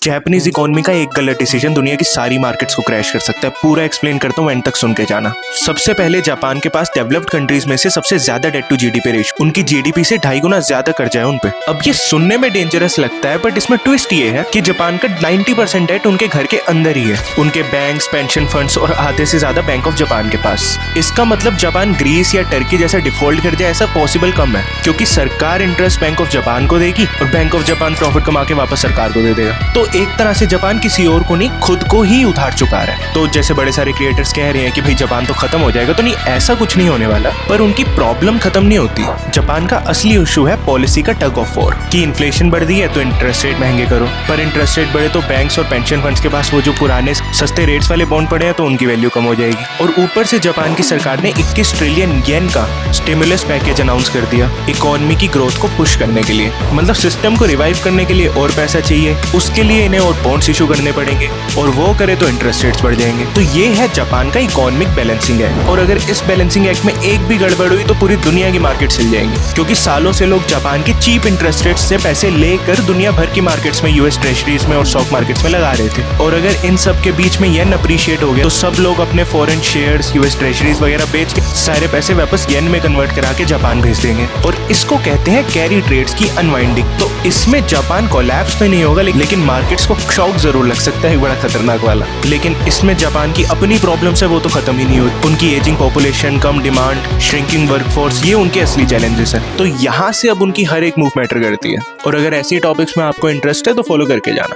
Japanese economy का एक गलत डिसीजन दुनिया की सारी मार्केट्स को क्रैश कर सकता है। पूरा एक्सप्लेन करता हूँ, एंड तक सुन के जाना। सबसे पहले जापान के पास डेवलप्ड कंट्रीज में से सबसे ज्यादा डेट टू जीडीपी रेशियो, उनकी जीडीपी से 2.5 गुना ज्यादा कर्जा है उन पे। अब ये सुनने में डेंजरस लगता है, बट इसमें ट्विस्ट ये है कि जापान का 90% डेट उनके घर के अंदर ही है, उनके बैंक्स, पेंशन फंड्स और आधे से ज्यादा बैंक ऑफ जापान के पास। इसका मतलब जापान ग्रीस या टर्की जैसा डिफॉल्ट कर जाए ऐसा पॉसिबल कम है, क्योंकि सरकार इंटरेस्ट बैंक ऑफ जापान को देगी और बैंक ऑफ जापान प्रॉफिट कमा के वापस सरकार को दे देगा। तो एक तरह से जापान किसी और को नहीं, खुद को ही उधार चुका रहा है। तो जैसे बड़े सारे क्रिएटर्स कह रहे हैं कि भाई जापान तो खत्म हो जाएगा, तो नहीं, ऐसा कुछ नहीं होने वाला। पर उनकी प्रॉब्लम खत्म नहीं होती। जापान का असली इशू है पॉलिसी का टग ऑफ वॉर, कि इन्फ्लेशन बढ़ रही है तो इंटरेस्ट रेट महंगे करो, पर इंटरेस्ट रेट बढ़े तो बैंक्स और पेंशन फंड्स के पास वो जो पुराने सस्ते रेट्स वाले बॉन्ड पड़े हैं तो उनकी वैल्यू कम हो जाएगी। और ऊपर से जापान की सरकार ने 21 ट्रिलियन येन का स्टिमुलस पैकेज अनाउंस कर दिया इकोनॉमी की ग्रोथ को पुश करने के लिए। मतलब सिस्टम को रिवाइव करने के लिए और पैसा चाहिए, उसके लिए इन्हें और बॉन्ड्स इशू करने पड़ेंगे, और वो करे तो इंटरेस्ट रेट्स बढ़ जाएंगे। तो ये है जापान का इकोनॉमिक बैलेंसिंग एक्ट। और अगर इस बैलेंसिंग एक्ट में एक भी गड़बड़ हुई तो पूरी दुनिया की मार्केट हिल जाएंगी, क्योंकि सालों से लोग जापान के चीप इंटरेस्ट रेट्स से पैसे लेकर दुनिया भर की मार्केट्स में, यूएस ट्रेजरीज में और स्टॉक मार्केट्स में लगा रहे थे। और अगर इन सब के बीच में येन अप्रिशिएट हो गया तो सब लोग अपने फॉरेन शेयर्स, यूएस ट्रेजरीज वगैरह बेच के सारे पैसे वापस येन में कन्वर्ट करा के जापान भेज देंगे। और इसको कहते हैं कैरी ट्रेड्स की अनवाइंडिंग। तो इसमें जापान कोलैप्स तो नहीं होगा, लेकिन मार्केट्स को शॉक जरूर लग सकता है, बड़ा खतरनाक वाला। लेकिन इसमें जापान की अपनी प्रॉब्लम्स है, वो तो खत्म ही नहीं होती। उनकी एजिंग पॉपुलेशन, कम डिमांड, श्रिंकिंग वर्कफोर्स, ये उनके असली चैलेंजेस हैं। तो यहाँ से अब उनकी हर एक मूव मैटर करती है। और अगर ऐसी टॉपिक्स में आपको इंटरेस्ट है तो फॉलो करके जाना।